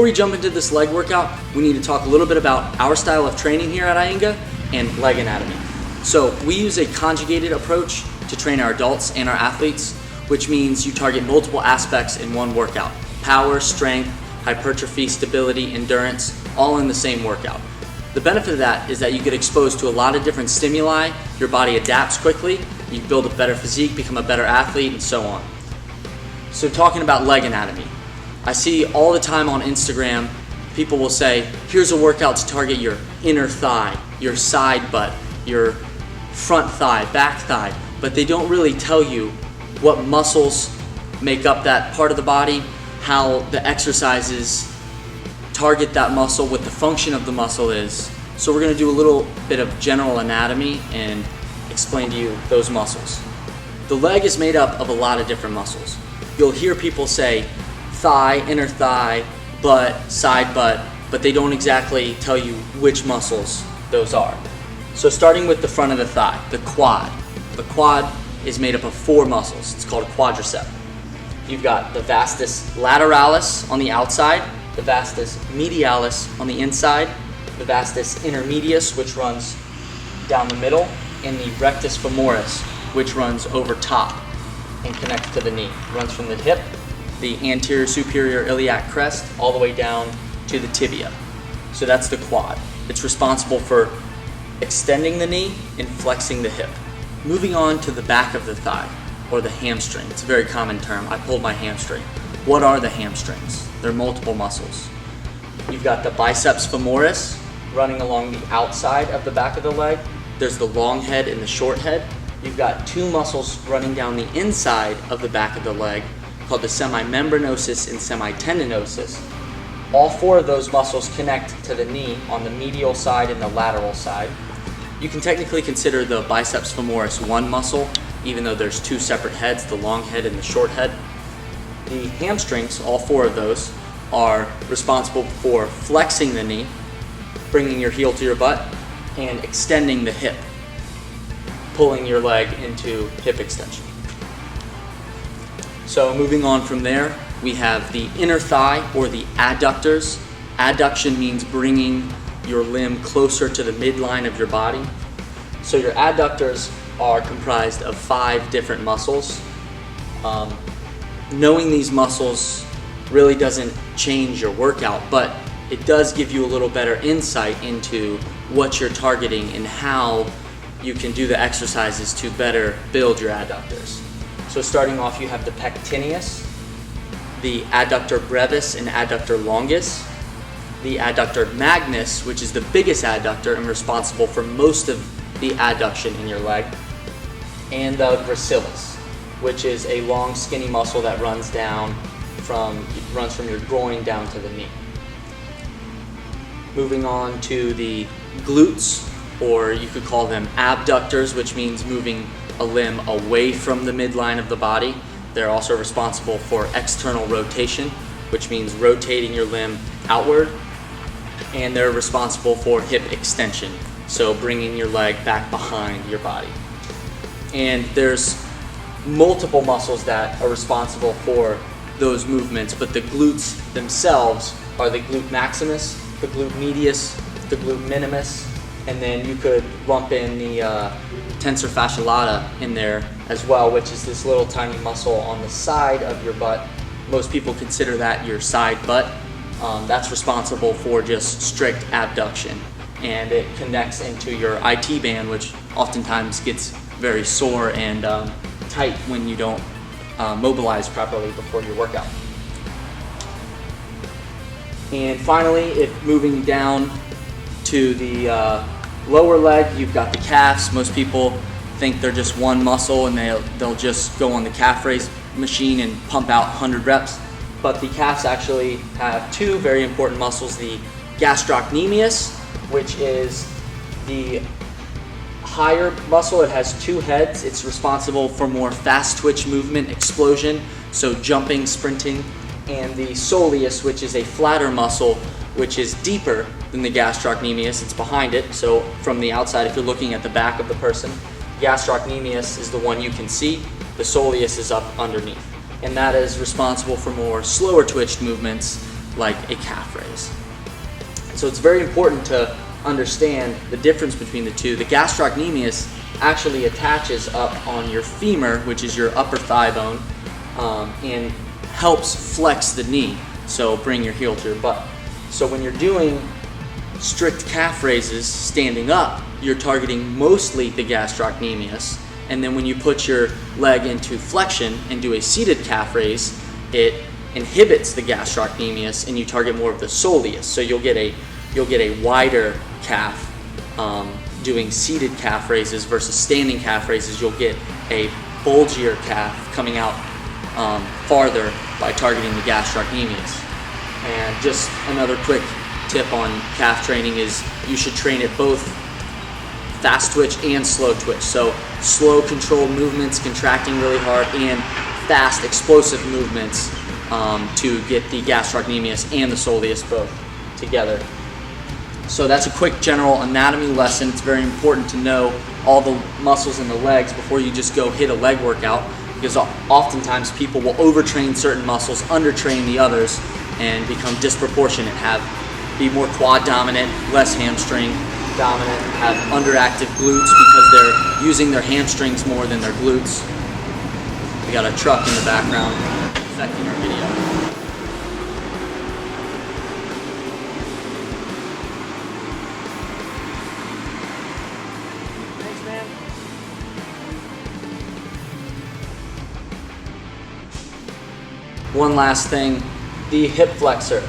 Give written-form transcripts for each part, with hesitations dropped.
we jump into this leg workout, we need to talk a little bit about our style of training here at Iyengar and leg anatomy. So we use a conjugated approach to train our adults and our athletes, which means you target multiple aspects in one workout: power, strength, hypertrophy, stability, endurance, all in the same workout. The benefit of that is that you get exposed to a lot of different stimuli, your body adapts quickly, you build a better physique, become a better athlete, and so on. So talking about leg anatomy, I see all the time on Instagram, people will say, here's a workout to target your inner thigh, your side butt, your front thigh, back thigh, but they don't really tell you what muscles make up that part of the body, how the exercises target that muscle, what the function of the muscle is. So we're going to do a little bit of general anatomy and explain to you those muscles. The leg is made up of a lot of different muscles. You'll hear people say thigh, inner thigh, butt, side butt, but they don't exactly tell you which muscles those are. So starting with the front of the thigh, the quad. The quad is made up of 4 muscles. It's called a quadricep. You've got the vastus lateralis on the outside, the vastus medialis on the inside, the vastus intermedius, which runs down the middle, and the rectus femoris, which runs over top and connects to the knee. It runs from the hip, the anterior superior iliac crest, all the way down to the tibia. So that's the quad. It's responsible for extending the knee and flexing the hip. Moving on to the back of the thigh, or the hamstring. It's a very common term. I pulled my hamstring. What are the hamstrings? They're multiple muscles. You've got the biceps femoris running along the outside of the back of the leg. There's the long head and the short head. You've got 2 muscles running down the inside of the back of the leg called the semimembranosus and semitendinosus. All 4 of those muscles connect to the knee on the medial side and the lateral side. You can technically consider the biceps femoris one muscle, even though there's 2 separate heads, the long head and the short head. The hamstrings, all 4 of those, are responsible for flexing the knee, bringing your heel to your butt, and extending the hip, pulling your leg into hip extension. So moving on from there, we have the inner thigh, or the adductors. Adduction means bringing your limb closer to the midline of your body. So your adductors are comprised of 5 different muscles. Knowing these muscles really doesn't change your workout, but it does give you a little better insight into what you're targeting and how you can do the exercises to better build your adductors. So starting off, you have the pectineus, the adductor brevis and adductor longus, the adductor magnus, which is the biggest adductor and responsible for most of the adduction in your leg, and the gracilis, which is a long skinny muscle that runs from your groin down to the knee. Moving on to the glutes, or you could call them abductors, which means moving a limb away from the midline of the body. They're also responsible for external rotation, which means rotating your limb outward, and they're responsible for hip extension, so bringing your leg back behind your body. And there's multiple muscles that are responsible for those movements, but the glutes themselves are the glute maximus, the glute medius, the glute minimus, and then you could lump in the tensor fasciae lata in there as well, which is this little tiny muscle on the side of your butt. Most people consider that your side butt. That's responsible for just strict abduction, and it connects into your IT band, which oftentimes gets very sore and tight when you don't mobilize properly before your workout. And finally, if moving down to the lower leg, you've got the calves. Most people think they're just one muscle and they'll just go on the calf raise machine and pump out 100 reps. But the calves actually have 2 very important muscles: the gastrocnemius, which is the higher muscle. It has 2 heads. It's responsible for more fast twitch movement, explosion, so jumping, sprinting, and the soleus, which is a flatter muscle, which is deeper than the gastrocnemius. It's behind it, so from the outside, if you're looking at the back of the person, gastrocnemius is the one you can see, the soleus is up underneath, and that is responsible for more slower twitched movements, like a calf raise. So it's very important to understand the difference between the two. The gastrocnemius actually attaches up on your femur, which is your upper thigh bone, and helps flex the knee, so bring your heel to your butt. So when you're doing strict calf raises standing up, you're targeting mostly the gastrocnemius, and then when you put your leg into flexion and do a seated calf raise, it inhibits the gastrocnemius and you target more of the soleus. So you'll get a wider calf doing seated calf raises versus standing calf raises. You'll get a bulgier calf coming out farther by targeting the gastrocnemius. And just another quick tip on calf training is you should train it both fast twitch and slow twitch. So slow controlled movements, contracting really hard, and fast explosive movements to get the gastrocnemius and the soleus both together. So that's a quick general anatomy lesson. It's very important to know all the muscles in the legs before you just go hit a leg workout, because oftentimes people will overtrain certain muscles, undertrain the others, and become disproportionate, be more quad dominant, less hamstring dominant, have underactive glutes because they're using their hamstrings more than their glutes. We got a truck in the background affecting our video. Thanks, man. One last thing, the hip flexor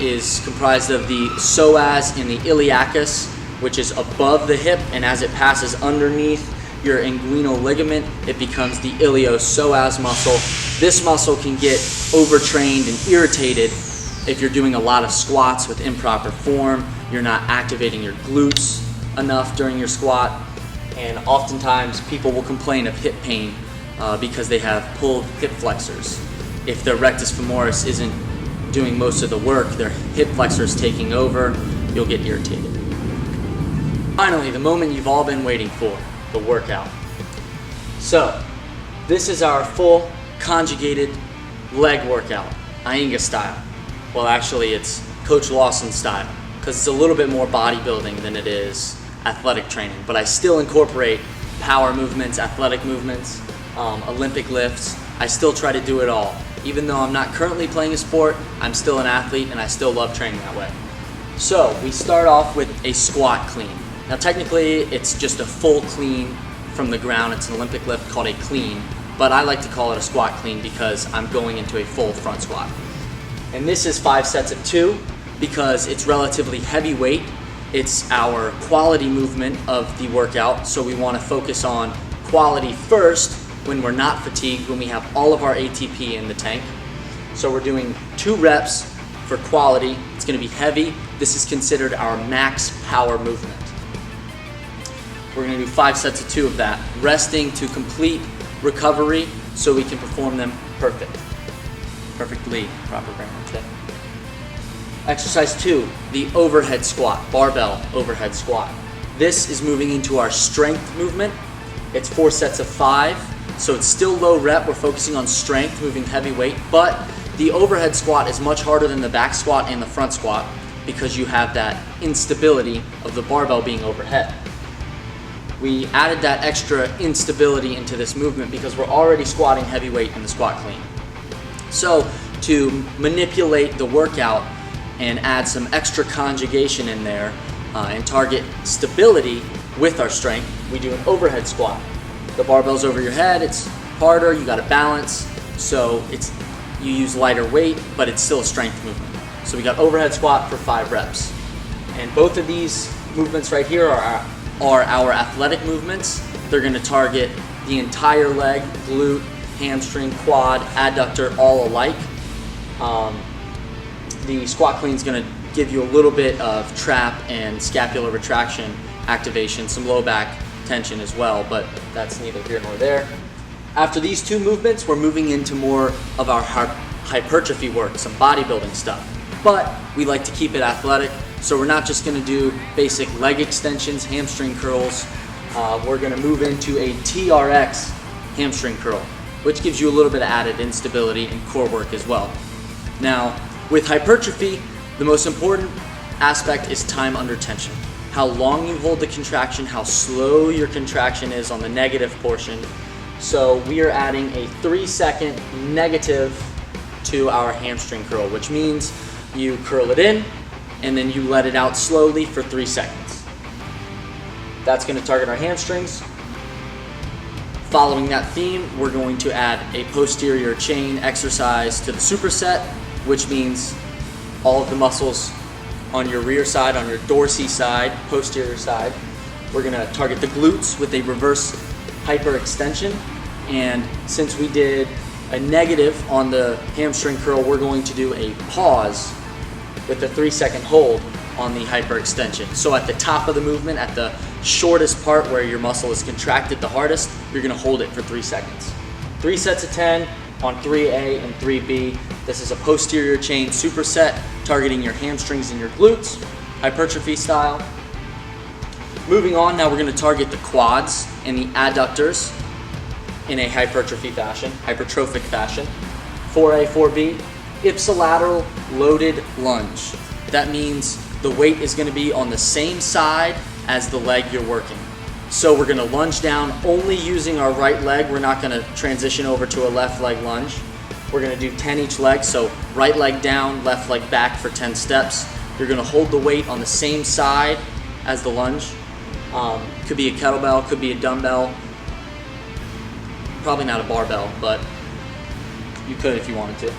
is comprised of the psoas and the iliacus, which is above the hip, and as it passes underneath your inguinal ligament, it becomes the iliopsoas muscle. This muscle can get overtrained and irritated if you're doing a lot of squats with improper form, you're not activating your glutes enough during your squat, and oftentimes people will complain of hip pain because they have pulled hip flexors. If their rectus femoris isn't doing most of the work, their hip flexor is taking over, you'll get irritated. Finally, the moment you've all been waiting for, the workout. So, this is our full conjugated leg workout, Iyengar style. Well, actually it's Coach Lawson style, because it's a little bit more bodybuilding than it is athletic training, but I still incorporate power movements, athletic movements, Olympic lifts. I still try to do it all. Even though I'm not currently playing a sport, I'm still an athlete and I still love training that way. So we start off with a squat clean. Now technically it's just a full clean from the ground. It's an Olympic lift called a clean, but I like to call it a squat clean because I'm going into a full front squat. And this is 5 sets of 2 because it's relatively heavy weight. It's our quality movement of the workout, so we want to focus on quality first when we're not fatigued, when we have all of our ATP in the tank. So we're doing 2 reps for quality. It's going to be heavy. This is considered our max power movement. We're going to do 5 sets of 2 of that, resting to complete recovery so we can perform them perfectly, proper grammar today. Exercise 2, the overhead squat, barbell overhead squat. This is moving into our strength movement. It's 4 sets of 5. So it's still low rep, we're focusing on strength, moving heavy weight, but the overhead squat is much harder than the back squat and the front squat because you have that instability of the barbell being overhead. We added that extra instability into this movement because we're already squatting heavy weight in the squat clean. So to manipulate the workout and add some extra conjugation in there and target stability with our strength, we do an overhead squat. The barbell's over your head, it's harder, you gotta balance, so you use lighter weight, but it's still a strength movement. So we got overhead squat for 5 reps. And both of these movements right here are our athletic movements. They're gonna target the entire leg, glute, hamstring, quad, adductor, all alike. The squat clean is gonna give you a little bit of trap and scapular retraction activation, some low back tension as well, but that's neither here nor there. After these 2 movements, we're moving into more of our hypertrophy work, some bodybuilding stuff. But we like to keep it athletic, so we're not just gonna do basic leg extensions, hamstring curls. We're gonna move into a TRX hamstring curl, which gives you a little bit of added instability and core work as well. Now, With hypertrophy, the most important aspect is time under tension. How long you hold the contraction, how slow your contraction is on the negative portion. So we are adding a 3-second negative to our hamstring curl, which means you curl it in and then you let it out slowly for 3 seconds. That's going to target our hamstrings. Following that theme, we're going to add a posterior chain exercise to the superset, which means all of the muscles on your rear side, on your dorsi side, posterior side. We're going to target the glutes with a reverse hyperextension. And since we did a negative on the hamstring curl, we're going to do a pause with a 3-second hold on the hyperextension. So at the top of the movement, at the shortest part where your muscle is contracted the hardest, you're going to hold it for 3 seconds. 3 sets of 10 on 3A and 3B. This is a posterior chain superset targeting your hamstrings and your glutes, hypertrophy style. Moving on, now we're going to target the quads and the adductors in a hypertrophy fashion, hypertrophic fashion. 4A, 4B, ipsilateral loaded lunge. That means the weight is going to be on the same side as the leg you're working. So we're going to lunge down only using our right leg. We're not going to transition over to a left leg lunge. We're going to do 10 each leg, so right leg down, left leg back for 10 steps. You're going to hold the weight on the same side as the lunge. Could be a kettlebell, could be a dumbbell. Probably not a barbell, but you could if you wanted to.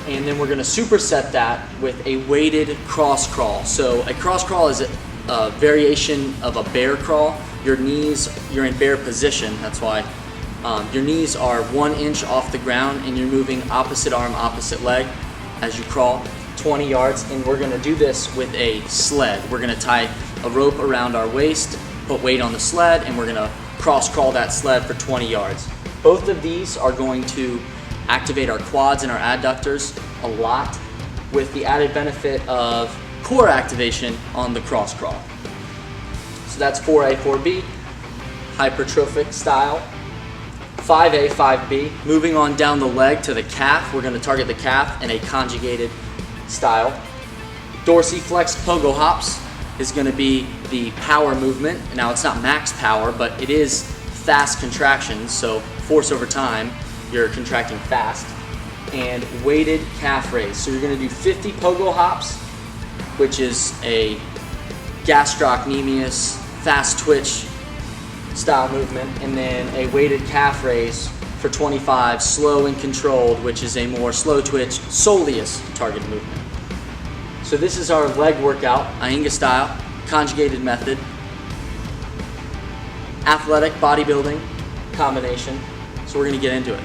And then we're going to superset that with a weighted cross crawl. So a cross crawl is a variation of a bear crawl. Your knees, you're in bear position, that's why. Your knees are 1 inch off the ground and you're moving opposite arm, opposite leg as you crawl 20 yards. And we're going to do this with a sled. We're going to tie a rope around our waist, put weight on the sled, and we're going to cross crawl that sled for 20 yards. Both of these are going to activate our quads and our adductors a lot, with the added benefit of core activation on the cross crawl. So that's 4A, 4B, hypertrophic style. 5A, 5B, moving on down the leg to the calf. We're going to target the calf in a conjugated style. Dorsiflex pogo hops is going to be the power movement. Now it's not max power, but it is fast contractions, so force over time, you're contracting fast. And weighted calf raise. So you're going to do 50 pogo hops, which is a gastrocnemius, fast twitch style movement, and then a weighted calf raise for 25, slow and controlled, which is a more slow twitch, soleus target movement. So this is our leg workout, Iyengar style, conjugated method, athletic bodybuilding combination. So we're going to get into it.